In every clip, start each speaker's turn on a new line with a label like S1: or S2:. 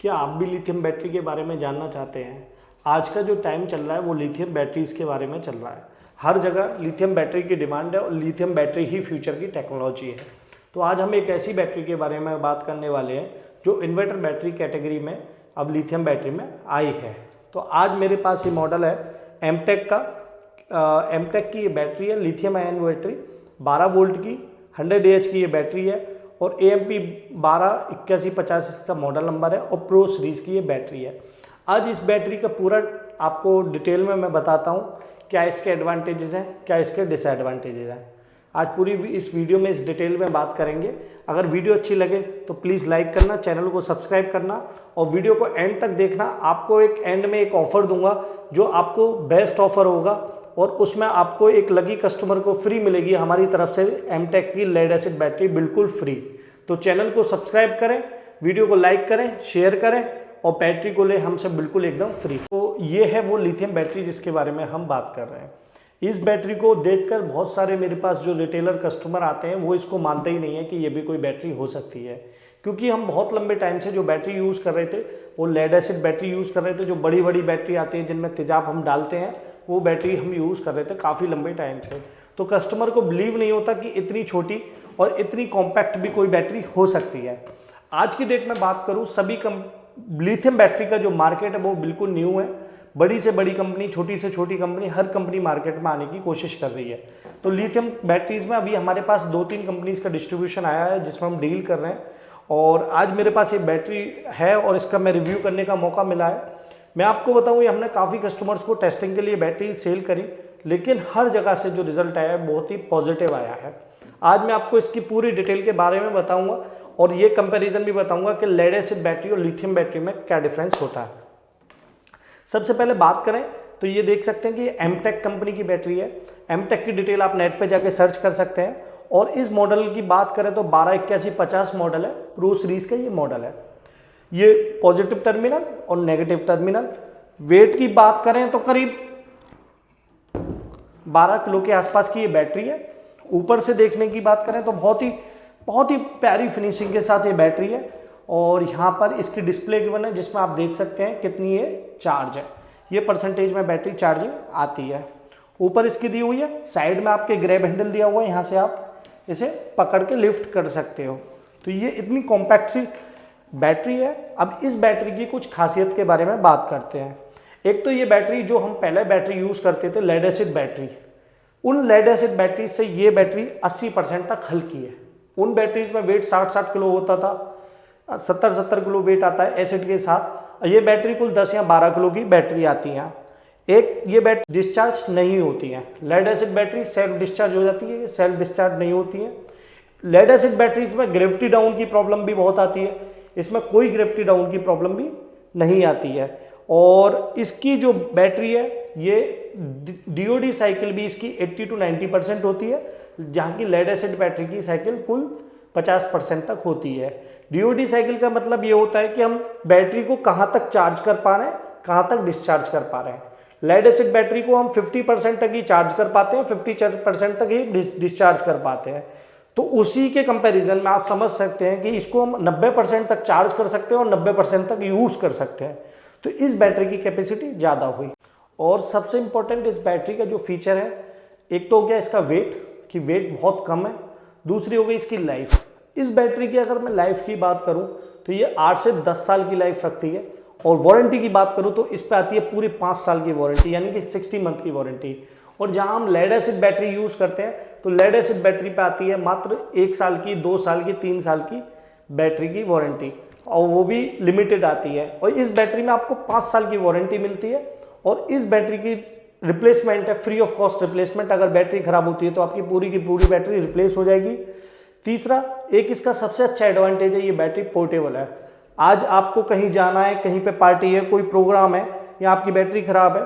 S1: क्या आप भी लिथियम बैटरी के बारे में जानना चाहते हैं? आज का जो टाइम चल रहा है वो लिथियम बैटरीज के बारे में चल रहा है। हर जगह लिथियम बैटरी की डिमांड है और लिथियम बैटरी ही फ्यूचर की टेक्नोलॉजी है। तो आज हम एक ऐसी बैटरी के बारे में बात करने वाले हैं जो इन्वर्टर बैटरी कैटेगरी में अब लिथियम बैटरी में आई है। तो आज मेरे पास ये मॉडल है एमटेक का। एमटेक की ये बैटरी है, लिथियम आयन बैटरी 12 वोल्ट की 100 AH की ये बैटरी है और AMP 128150 इसका मॉडल नंबर है और प्रो सीरीज़ की ये बैटरी है। आज इस बैटरी का पूरा आपको डिटेल में मैं बताता हूँ क्या इसके एडवांटेजेस हैं, क्या इसके डिसएडवांटेजेस हैं। आज पूरी इस वीडियो में इस डिटेल में बात करेंगे। अगर वीडियो अच्छी लगे तो प्लीज़ लाइक करना, चैनल को सब्सक्राइब करना और वीडियो को एंड तक देखना। आपको एक एंड में एक ऑफ़र दूंगा जो आपको बेस्ट ऑफ़र होगा और उसमें आपको एक लकी कस्टमर को फ्री मिलेगी हमारी तरफ से एमटेक की लेड एसिड बैटरी बिल्कुल फ्री। तो चैनल को सब्सक्राइब करें, वीडियो को लाइक करें, शेयर करें और बैटरी को ले हमसे बिल्कुल एकदम फ्री। तो ये है वो लिथियम बैटरी जिसके बारे में हम बात कर रहे हैं। इस बैटरी को देखकर बहुत सारे मेरे पास जो रिटेलर कस्टमर आते हैं वो इसको मानते ही नहीं है कि ये भी कोई बैटरी हो सकती है, क्योंकि हम बहुत लंबे टाइम से जो बैटरी यूज़ कर रहे थे वो लेड एसिड बैटरी यूज़ कर रहे थे। जो बड़ी बड़ी बैटरी आती है जिनमें तेजाब हम डालते हैं वो बैटरी हम यूज़ कर रहे थे काफ़ी लंबे टाइम से। तो कस्टमर को बिलीव नहीं होता कि इतनी छोटी और इतनी कॉम्पैक्ट भी कोई बैटरी हो सकती है। आज की डेट में बात करूँ, सभी लिथियम बैटरी का जो मार्केट है वो बिल्कुल न्यू है। बड़ी से बड़ी कंपनी, छोटी से छोटी कंपनी, हर कंपनी मार्केट में आने की कोशिश कर रही है। तो लिथियम बैटरीज में अभी हमारे पास 2-3 कंपनीज का डिस्ट्रीब्यूशन आया है जिसमें हम डील कर रहे हैं और आज मेरे पास ये बैटरी है और इसका मैं रिव्यू करने का मौका मिला है। मैं आपको बताऊं, ये हमने काफ़ी कस्टमर्स को टेस्टिंग के लिए बैटरी सेल करी, लेकिन हर जगह से जो रिजल्ट आया है बहुत ही पॉजिटिव आया है। आज मैं आपको इसकी पूरी डिटेल के बारे में बताऊंगा और ये कंपैरिजन भी बताऊंगा कि लेड एसिड बैटरी और लिथियम बैटरी में क्या डिफरेंस होता है। सबसे पहले बात करें तो ये देख सकते हैं कि एमटेक कंपनी की बैटरी है। एमटेक की डिटेल आप नेट पे जाके सर्च कर सकते हैं और इस मॉडल की बात करें तो 128150 मॉडल है, प्रो सीरीज़ का ये मॉडल है। ये पॉजिटिव टर्मिनल और नेगेटिव टर्मिनल। वेट की बात करें तो करीब 12 किलो के आसपास की ये बैटरी है। ऊपर से देखने की बात करें तो बहुत ही प्यारी फिनिशिंग के साथ ये बैटरी है और यहाँ पर इसकी डिस्प्ले गिवन है जिसमें आप देख सकते हैं कितनी ये चार्ज है। ये परसेंटेज में बैटरी चार्जिंग आती है। ऊपर इसकी दी हुई है, साइड में आपके ग्रैब हैंडल दिया हुआ है, यहाँ से आप इसे पकड़ के लिफ्ट कर सकते हो। तो ये इतनी कॉम्पैक्ट सी बैटरी है। अब इस बैटरी की कुछ खासियत के बारे में बात करते हैं। एक तो ये बैटरी जो हम पहले बैटरी यूज़ करते थे लेड एसिड बैटरी, उन लेड एसिड बैटरी से ये बैटरी 80% तक हल्की है। उन बैटरीज में वेट 60-60 किलो होता था, 70-70 किलो वेट आता है एसिड के साथ। ये बैटरी कुल 10 या 12 किलो की बैटरी आती है। एक ये बैटरी डिस्चार्ज नहीं होती है। Lead acid battery self discharge हो जाती है, ये सेल्फ डिस्चार्ज नहीं होती है। लेड एसिड बैटरीज में ग्रेविटी डाउन की प्रॉब्लम भी बहुत आती है, इसमें कोई ग्रेविटी डाउन की प्रॉब्लम भी नहीं आती है। और इसकी जो बैटरी है ये DOD साइकिल भी इसकी 80 to 90% होती है, जहाँ की लेड एसिड बैटरी की साइकिल कुल 50% तक होती है। DOD साइकिल का मतलब ये होता है कि हम बैटरी को कहाँ तक चार्ज कर पा रहे हैं, कहाँ तक डिस्चार्ज कर पा रहे हैं। लेड एसिड बैटरी को हम 50% तक ही चार्ज कर पाते हैं, 50% तक ही डिस्चार्ज कर पाते हैं। तो उसी के कंपैरिजन में आप समझ सकते हैं कि इसको हम 90% तक चार्ज कर सकते हैं और 90% तक यूज़ कर सकते हैं। तो इस बैटरी की कैपेसिटी ज़्यादा हुई। और सबसे इम्पोर्टेंट इस बैटरी का जो फीचर है, एक तो हो गया इसका वेट, कि वेट बहुत कम है। दूसरी हो गई इसकी लाइफ। इस बैटरी की अगर मैं लाइफ की बात करूं तो ये 8 से 10 साल की लाइफ रखती है और वारंटी की बात करूं तो इस पे आती है पूरी 5 साल की वारंटी, यानी कि 60 मंथ की वारंटी। और जहां हम लेड एसिड बैटरी यूज़ करते हैं तो लेड एसिड बैटरी पे आती है मात्र 1 साल की, 2 साल की, 3 साल की बैटरी की वारंटी और वो भी लिमिटेड आती है। और इस बैटरी में आपको 5 साल की वारंटी मिलती है और इस बैटरी की रिप्लेसमेंट है, फ्री ऑफ कॉस्ट रिप्लेसमेंट। अगर बैटरी खराब होती है तो आपकी पूरी की पूरी बैटरी रिप्लेस हो जाएगी। तीसरा, एक इसका सबसे अच्छा एडवांटेज है, ये बैटरी पोर्टेबल है। आज आपको कहीं जाना है, कहीं पे पार्टी है, कोई प्रोग्राम है या आपकी बैटरी खराब है,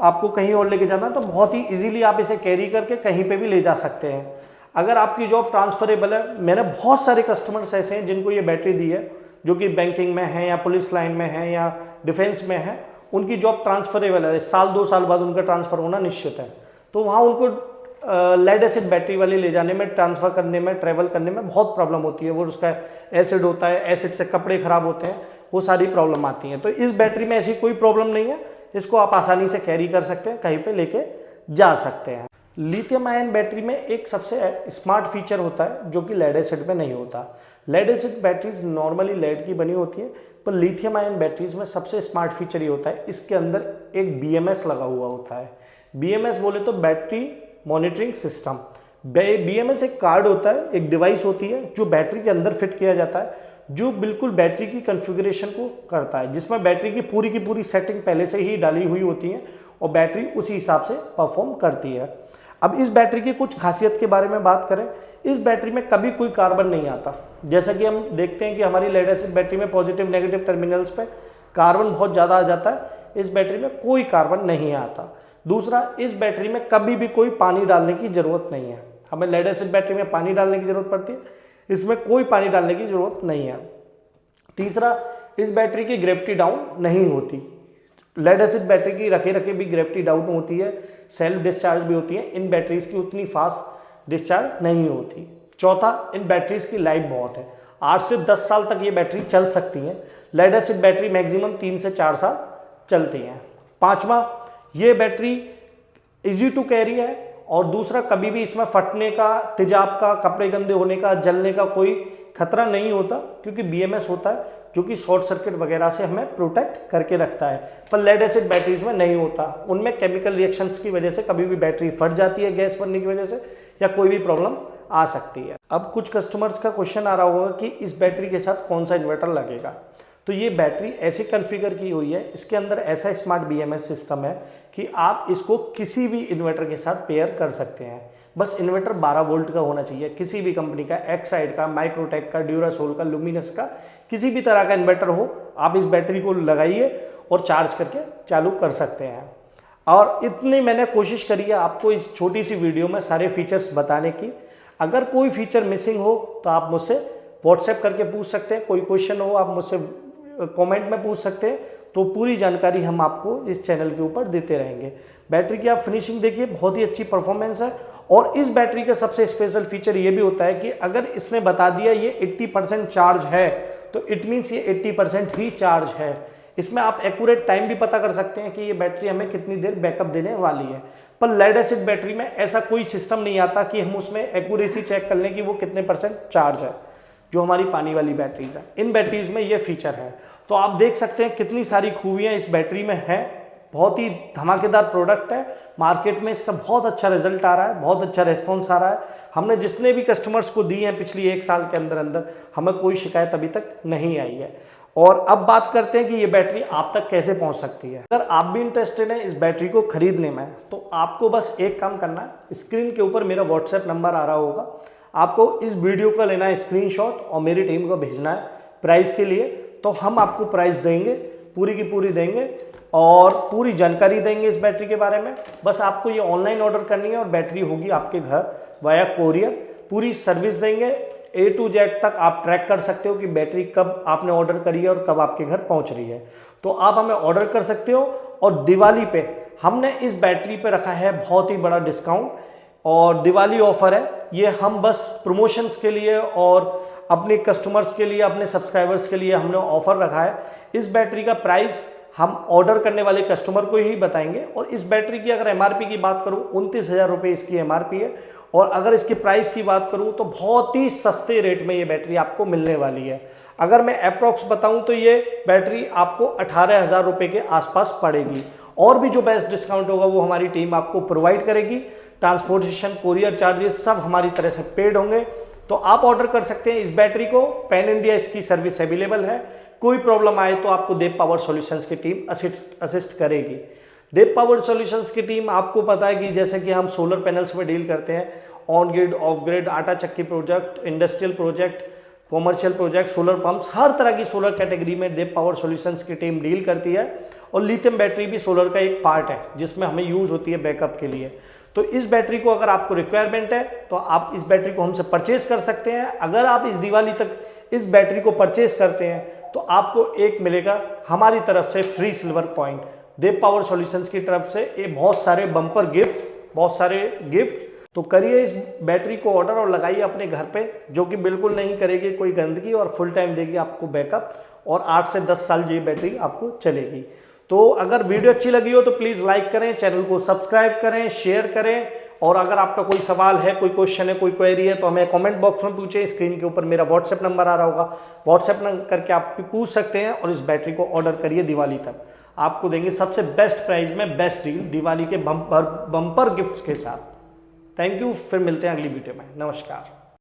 S1: आपको कहीं और लेके जाना है तो बहुत ही इजीली आप इसे कैरी करके कहीं पे भी ले जा सकते हैं। अगर आपकी जॉब ट्रांसफरेबल है, मैंने बहुत सारे कस्टमर्स ऐसे हैं जिनको ये बैटरी दी है जो कि बैंकिंग में है या पुलिस लाइन में है या डिफेंस में है, उनकी जॉब ट्रांसफरेबल है, 1-2 साल बाद उनका ट्रांसफ़र होना निश्चित है। तो वहाँ उनको लेड एसिड बैटरी वाली ले जाने में, ट्रांसफ़र करने में, ट्रैवल करने में बहुत प्रॉब्लम होती है। वो उसका एसिड होता है, एसिड से कपड़े ख़राब होते हैं, वो सारी प्रॉब्लम आती हैं। तो इस बैटरी में ऐसी कोई प्रॉब्लम नहीं है, इसको आप आसानी से कैरी कर सकते हैं, कहीं पे लेके जा सकते हैं। लिथियम आयन बैटरी में एक सबसे स्मार्ट फीचर होता है जो कि लेड एसिड में नहीं होता। Lead acid batteries normally lead की बनी होती है, पर लिथियम आयन बैटरीज में सबसे स्मार्ट फीचर ये होता है, इसके अंदर एक BMS लगा हुआ होता है। BMS बोले तो बैटरी मॉनिटरिंग सिस्टम। BMS एक कार्ड होता है, एक डिवाइस होती है जो बैटरी के अंदर फिट किया जाता है, जो बिल्कुल बैटरी की कॉन्फ़िगरेशन को करता है, जिसमें बैटरी की पूरी सेटिंग पहले से ही डाली हुई होती है और बैटरी उसी हिसाब से परफॉर्म करती है। अब इस बैटरी की कुछ खासियत के बारे में बात करें, इस बैटरी में कभी कोई कार्बन नहीं आता। जैसा कि हम देखते हैं कि हमारी लेड एसिड बैटरी में पॉजिटिव नेगेटिव टर्मिनल्स पे कार्बन बहुत ज़्यादा आ जाता है, इस बैटरी में कोई कार्बन नहीं आता। दूसरा, इस बैटरी में कभी भी कोई पानी डालने की ज़रूरत नहीं है। हमें लेड एसिड बैटरी में पानी डालने की ज़रूरत पड़ती है, इसमें कोई पानी डालने की ज़रूरत नहीं है। तीसरा, इस बैटरी की ग्रेविटी डाउन नहीं होती। लेड एसिड बैटरी की रखे रखे भी ग्रेविटी डाउन होती है, सेल्फ डिस्चार्ज भी होती है, इन बैटरीज की उतनी फास्ट डिस्चार्ज नहीं होती। चौथा, इन बैटरीज की लाइफ बहुत है, 8 से 10 साल तक ये बैटरी चल सकती हैं। लेड एसिड बैटरी मैक्सिमम 3 से 4 साल चलती हैं। पांचवा, ये बैटरी इजी टू कैरी है, और दूसरा, कभी भी इसमें फटने का, तेजाब का, कपड़े गंदे होने का, जलने का कोई खतरा नहीं होता, क्योंकि BMS होता है जो कि शॉर्ट सर्किट वगैरह से हमें प्रोटेक्ट करके रखता है। पर लेड एसिड बैटरीज में नहीं होता, उनमें केमिकल रिएक्शंस की वजह से कभी भी बैटरी फट जाती है, गैस बनने की वजह से, या कोई भी प्रॉब्लम आ सकती है। अब कुछ कस्टमर्स का क्वेश्चन आ रहा होगा कि इस बैटरी के साथ कौन सा इन्वर्टर लगेगा। तो ये बैटरी ऐसी कॉन्फ़िगर की हुई है, इसके अंदर ऐसा स्मार्ट BMS सिस्टम है कि आप इसको किसी भी इन्वर्टर के साथ पेयर कर सकते हैं। बस इन्वर्टर 12 वोल्ट का होना चाहिए, किसी भी कंपनी का, एक्साइड का, माइक्रोटेक का, ड्यूरासोल का, लुमिनस का, किसी भी तरह का इन्वर्टर हो, आप इस बैटरी को लगाइए और चार्ज करके चालू कर सकते हैं। और इतनी मैंने कोशिश करी है आपको इस छोटी सी वीडियो में सारे फीचर्स बताने की। अगर कोई फीचर मिसिंग हो तो आप मुझसे व्हाट्सएप करके पूछ सकते हैं, कोई क्वेश्चन हो आप मुझसे कमेंट में पूछ सकते हैं, तो पूरी जानकारी हम आपको इस चैनल के ऊपर देते रहेंगे। बैटरी की आप फिनिशिंग देखिए, बहुत ही अच्छी परफॉर्मेंस है। और इस बैटरी का सबसे स्पेशल फीचर ये भी होता है कि अगर इसने बता दिया ये 80% चार्ज है, तो इट मीन्स ये 80% ही चार्ज है। इसमें आप एक्यूरेट टाइम भी पता कर सकते हैं कि ये बैटरी हमें कितनी देर बैकअप देने वाली है। पर लेड एसिड बैटरी में ऐसा कोई सिस्टम नहीं आता कि हम उसमें एक्यूरेसी चेक कर लें कि वो कितने % चार्ज है, जो हमारी पानी वाली बैटरीज है। इन बैटरीज में ये फीचर है। तो आप देख सकते हैं कितनी सारी खूबियां इस बैटरी में है। बहुत ही धमाकेदार प्रोडक्ट है, मार्केट में इसका बहुत अच्छा रिजल्ट आ रहा है, बहुत अच्छा रिस्पॉन्स आ रहा है। हमने जितने भी कस्टमर्स को दी हैं पिछली 1 साल के अंदर अंदर, हमें कोई शिकायत अभी तक नहीं आई है। और अब बात करते हैं कि ये बैटरी आप तक कैसे पहुंच सकती है। अगर आप भी इंटरेस्टेड हैं इस बैटरी को खरीदने में, तो आपको बस एक काम करना है, स्क्रीन के ऊपर मेरा व्हाट्सएप नंबर आ रहा होगा, आपको इस वीडियो का लेना है स्क्रीनशॉट और मेरी टीम को भेजना है प्राइस के लिए। तो हम आपको प्राइस देंगे, पूरी की पूरी देंगे और पूरी जानकारी देंगे इस बैटरी के बारे में। बस आपको ये ऑनलाइन ऑर्डर करनी है और बैटरी होगी आपके घर वाया कोरियर। पूरी सर्विस देंगे, A to Z तक आप ट्रैक कर सकते हो कि बैटरी कब आपने ऑर्डर करी है और कब आपके घर पहुंच रही है। तो आप हमें ऑर्डर कर सकते हो। और दिवाली पे हमने इस बैटरी पे रखा है बहुत ही बड़ा डिस्काउंट, और दिवाली ऑफर है ये। हम बस प्रमोशंस के लिए और अपने कस्टमर्स के लिए, अपने सब्सक्राइबर्स के लिए हमने ऑफर रखा है। इस बैटरी का प्राइस हम ऑर्डर करने वाले कस्टमर को ही बताएंगे। और इस बैटरी की अगर MRP की बात करूं, 29,000 रुपये इसकी MRP है। और अगर इसके प्राइस की बात करूं तो बहुत ही सस्ते रेट में ये बैटरी आपको मिलने वाली है। अगर मैं अप्रॉक्स बताऊं तो ये बैटरी आपको 18,000 रुपये के आसपास पड़ेगी। और भी जो बेस्ट डिस्काउंट होगा वो हमारी टीम आपको प्रोवाइड करेगी। ट्रांसपोर्टेशन, कोरियर चार्जेस सब हमारी तरह से पेड होंगे। तो आप ऑर्डर कर सकते हैं इस बैटरी को। पैन इंडिया इसकी सर्विस अवेलेबल है। कोई प्रॉब्लम आए तो आपको देव पावर सॉल्यूशंस की टीम असिस्ट करेगी। देव पावर सॉल्यूशंस की टीम, आपको पता है कि जैसे कि हम सोलर पैनल्स में डील करते हैं, ऑन ग्रिड, ऑफ ग्रिड, आटा चक्की project, industrial project, commercial project, solar pumps, हर तरह की सोलर कैटेगरी में देव पावर सॉल्यूशंस की टीम डील करती है। और लिथियम बैटरी भी सोलर का एक पार्ट है जिसमें हमें यूज होती है बैकअप के लिए। तो इस बैटरी को अगर आपको रिक्वायरमेंट है तो आप इस बैटरी को हमसे परचेज कर सकते हैं। अगर आप इस दिवाली तक इस बैटरी को परचेज करते हैं तो आपको एक मिलेगा हमारी तरफ से फ्री सिल्वर पॉइंट। देव पावर सॉल्यूशंस की तरफ से ये बहुत सारे बम्पर गिफ्ट, बहुत सारे गिफ्ट तो करिए इस बैटरी को ऑर्डर और लगाइए अपने घर पे, जो कि बिल्कुल नहीं करेगी कोई गंदगी और फुल टाइम देगी आपको बैकअप, और 8 से 10 साल ये बैटरी आपको चलेगी। तो अगर वीडियो अच्छी लगी हो तो प्लीज़ लाइक करें, चैनल को सब्सक्राइब करें, शेयर करें, और अगर आपका कोई सवाल है, कोई क्वेश्चन है, कोई क्वेरी है तो हमें कमेंट बॉक्स में पूछें। स्क्रीन के ऊपर मेरा व्हाट्सएप नंबर आ रहा होगा, व्हाट्सएप करके आप पूछ सकते हैं, और इस बैटरी को ऑर्डर करिए। दिवाली तक आपको देंगे सबसे बेस्ट प्राइस में बेस्ट डील, दिवाली के बम्पर गिफ्ट्स के साथ। थैंक यू, फिर मिलते हैं अगली वीडियो में। नमस्कार।